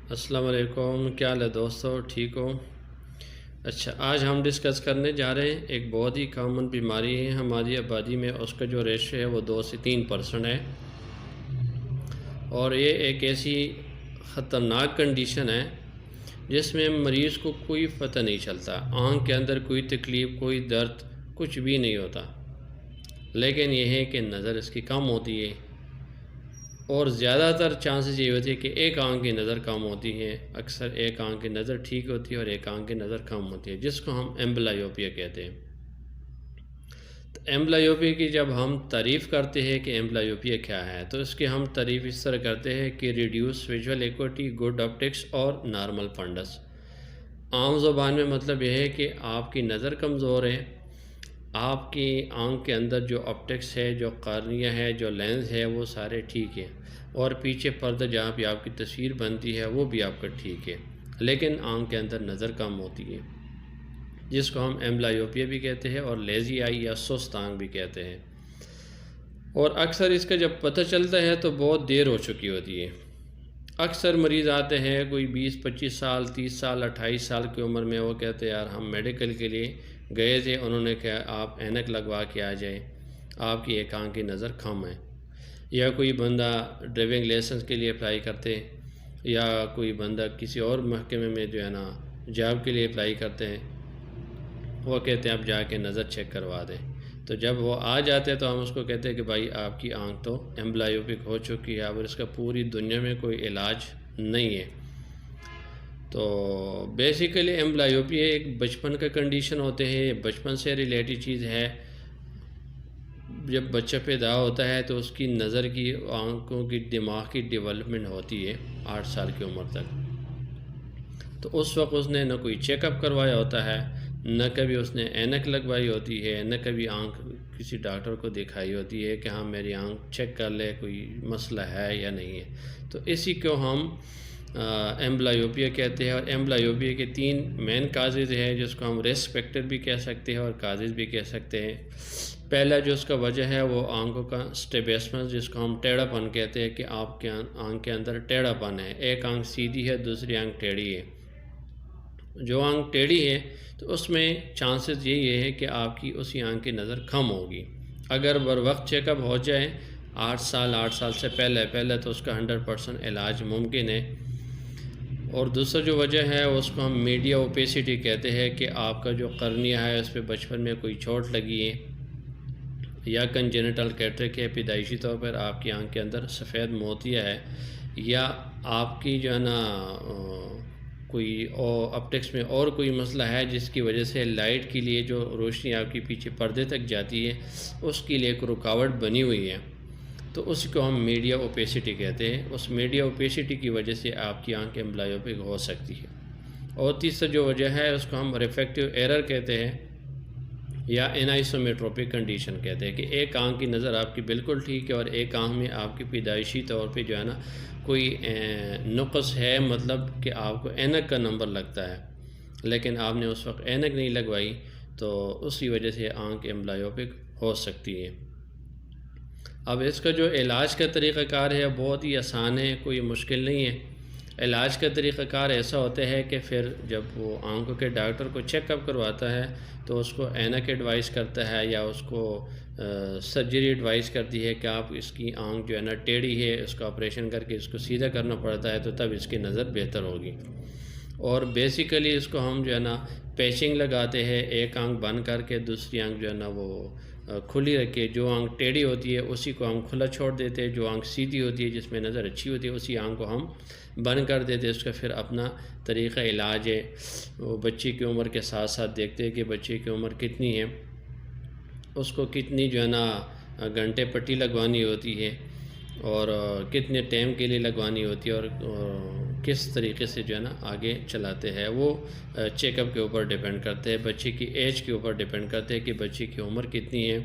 السلام علیکم، کیا حال ہے دوستو؟ ٹھیک ہو؟ اچھا، آج ہم ڈسکس کرنے جا رہے ہیں ایک بہت ہی کامن بیماری ہے ہماری آبادی میں. اس کا جو ریشو ہے وہ 2 سے 3% ہے، اور یہ ایک ایسی خطرناک کنڈیشن ہے جس میں مریض کو کوئی پتہ نہیں چلتا. آنکھ کے اندر کوئی تکلیف، کوئی درد، کچھ بھی نہیں ہوتا، لیکن یہ ہے کہ نظر اس کی کم ہوتی ہے، اور زیادہ تر چانسز یہ ہوتی ہے کہ ایک آنکھ کی نظر کم ہوتی ہے. اکثر ایک آنکھ کی نظر ٹھیک ہوتی ہے اور ایک آنکھ کی نظر کم ہوتی ہے، جس کو ہم ایمبلائیوپیا کہتے ہیں. تو ایمبلائیوپیا کی جب ہم تعریف کرتے ہیں کہ ایمبلائیوپیا کیا ہے، تو اس کی ہم تعریف اس طرح کرتے ہیں کہ reduce visual equity, good optics اور نارمل فنڈس. عام زبان میں مطلب یہ ہے کہ آپ کی نظر کمزور ہے، آپ کی آنکھ کے اندر جو آپٹکس ہے، جو قرنیہ ہے، جو لینز ہے، وہ سارے ٹھیک ہے، اور پیچھے پردہ جہاں پہ آپ کی تصویر بنتی ہے وہ بھی آپ کا ٹھیک ہے، لیکن آنکھ کے اندر نظر کم ہوتی ہے، جس کو ہم ایمبلائیوپیا بھی کہتے ہیں اور لیزی آئی یا سست آنکھ بھی کہتے ہیں. اور اکثر اس کا جب پتہ چلتا ہے تو بہت دیر ہو چکی ہوتی ہے. اکثر مریض آتے ہیں کوئی 20-25 سال، 30 سال، 28 سال کی عمر میں، وہ کہتے ہیں یار ہم میڈیکل کے لیے گئے تھے، انہوں نے کہا آپ اینک لگوا کے آ جائیں، آپ کی ایک آنکھ کی نظر کم ہے. یا کوئی بندہ ڈرائیونگ لائسنس کے لیے اپلائی کرتے ہیں، یا کوئی بندہ کسی اور محکمے میں جو ہے نا جاب کے لیے اپلائی کرتے ہیں، وہ کہتے ہیں آپ جا کے نظر چیک کروا دیں. تو جب وہ آ جاتے ہیں تو ہم اس کو کہتے ہیں کہ بھائی آپ کی آنکھ تو ایمبلائیوپک ہو چکی ہے، اور اس کا پوری دنیا میں کوئی علاج نہیں ہے. تو بیسیکلی ایمبلائیوپیا ایک بچپن کا کنڈیشن ہوتے ہیں، بچپن سے ریلیٹڈ چیز ہے. جب بچہ پیدا ہوتا ہے تو اس کی نظر کی، آنکھوں کی، دماغ کی ڈیولپمنٹ ہوتی ہے 8 سال کی عمر تک. تو اس وقت اس نے نہ کوئی چیک اپ کروایا ہوتا ہے، نہ کبھی اس نے اینک لگوائی ہوتی ہے، نہ کبھی آنکھ کسی ڈاکٹر کو دکھائی ہوتی ہے کہ ہاں میری آنکھ چیک کر لے کوئی مسئلہ ہے یا نہیں ہے. تو اسی کو ہم ایمبلائیوپیا کہتے ہیں. اور ایمبلائیوپیا کے 3 مین کازز ہیں، جس کو ہم ریسک فیکٹر بھی کہہ سکتے ہیں اور کازز بھی کہہ سکتے ہیں. پہلا جو اس کا وجہ ہے وہ آنکھوں کا اسٹیبیسمس، جس کو ہم ٹیڑھا پن کہتے ہیں، کہ آپ کے آنکھ کے اندر ٹیڑھا پن ہے، ایک آنکھ سیدھی ہے، دوسری آنکھ ٹیڑھی ہے. جو آنکھ ٹیڑھی ہے تو اس میں چانسز یہی ہے کہ آپ کی اسی آنکھ کی نظر کم ہوگی. اگر بر وقت چیک اپ ہو جائے 8 سال سے پہلے تو اس کا 100% علاج ممکن ہے. اور دوسرا جو وجہ ہے اس کو ہم میڈیا اوپیسٹی کہتے ہیں، کہ آپ کا جو قرنیہ ہے اس پہ بچپن میں کوئی چوٹ لگی ہے، یا کنجینیٹل کیٹریک ہے، پیدائشی طور پر آپ کی آنکھ کے اندر سفید موتیا ہے، یا آپ کی جو ہے نا کوئی آپٹکس میں اور کوئی مسئلہ ہے جس کی وجہ سے لائٹ کے لیے جو روشنی آپ کی پیچھے پردے تک جاتی ہے اس کے لیے ایک رکاوٹ بنی ہوئی ہے، تو اس کو ہم میڈیا اوپیسٹی کہتے ہیں. اس میڈیا اوپیسٹی کی وجہ سے آپ کی آنکھ ایمبلائیوپک ہو سکتی ہے. اور تیسرا جو وجہ ہے اس کو ہم ریفریکٹیو ایرر کہتے ہیں، یا انائسومیٹروپک کنڈیشن کہتے ہیں، کہ ایک آنکھ کی نظر آپ کی بالکل ٹھیک ہے اور ایک آنکھ میں آپ کی پیدائشی طور پہ جو ہے نا کوئی نقص ہے، مطلب کہ آپ کو اینک کا نمبر لگتا ہے، لیکن آپ نے اس وقت اینک نہیں لگوائی، تو اسی وجہ سے آنکھ ایمبلائیوپک ہو سکتی ہے. اب اس کا جو علاج کا طریقہ کار ہے بہت ہی آسان ہے، کوئی مشکل نہیں ہے. علاج کا طریقہ کار ایسا ہوتا ہے کہ پھر جب وہ آنکھوں کے ڈاکٹر کو چیک اپ کرواتا ہے تو اس کو اینک ایڈوائز کرتا ہے، یا اس کو سرجری ایڈوائز کرتی ہے کہ آپ اس کی آنکھ جو ہے نا ٹیڑھی ہے، اس کا آپریشن کر کے اس کو سیدھا کرنا پڑتا ہے، تو تب اس کی نظر بہتر ہوگی. اور بیسیکلی اس کو ہم جو ہے نا پیچنگ لگاتے ہیں، ایک آنکھ بند کر کے دوسری آنکھ جو ہے نا وہ کھلی رکھے. جو آنکھ ٹیڑھی ہوتی ہے اسی کو ہم کھلا چھوڑ دیتے ہیں، جو آنکھ سیدھی ہوتی ہے جس میں نظر اچھی ہوتی ہے اسی آنکھ کو ہم بند کر دیتے. اس کا پھر اپنا طریقہ علاج ہے، وہ بچے کی عمر کے ساتھ ساتھ دیکھتے ہیں کہ بچے کی عمر کتنی ہے، اس کو کتنی جو ہے نا گھنٹے پٹی لگوانی ہوتی ہے، اور کتنے ٹائم کے لیے لگوانی ہوتی ہے، اور کس طریقے سے جو ہے نا آگے چلاتے ہیں. وہ چیک اپ کے اوپر ڈیپینڈ کرتے ہیں، بچے کی ایج کے اوپر ڈیپینڈ کرتے ہیں کہ بچے کی عمر کتنی ہے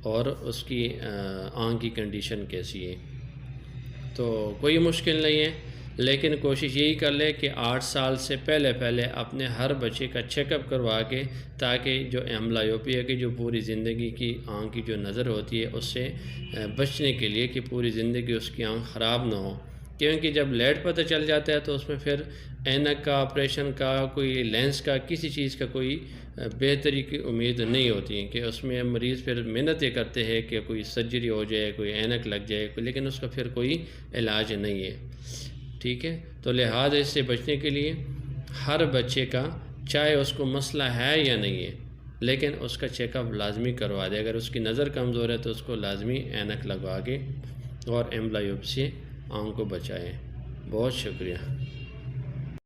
اور اس کی آنکھ کی کنڈیشن کیسی ہے. تو کوئی مشکل نہیں ہے، لیکن کوشش یہی کر لے کہ 8 سال سے پہلے اپنے ہر بچے کا چیک اپ کروا کے، تاکہ جو ایمبلائیوپیا کی جو پوری زندگی کی آنکھ کی جو نظر ہوتی ہے اس سے بچنے کے لیے، کہ پوری زندگی اس کی آنکھ خراب نہ ہو، کیونکہ جب لیٹ پتہ چل جاتا ہے تو اس میں پھر اینک کا آپریشن کا کوئی لینس کا کسی چیز کا کوئی بہتری کی امید نہیں ہوتی کہ اس میں مریض پھر محنتیں کرتے ہیں کہ کوئی سرجری ہو جائے، کوئی اینک لگ جائے، لیکن اس کا پھر کوئی علاج نہیں ہے، ٹھیک ہے۔ تو لہٰذا اس سے بچنے کے لیے ہر بچے کا، چاہے اس کو مسئلہ ہے یا نہیں ہے، لیکن اس کا چیک اپ لازمی کروا دے۔ اگر اس کی نظر کمزور ہے تو اس کو لازمی اینک لگوا کے اور ایمبلائیوپسی آنکھ کو بچائیں۔ بہت شکریہ۔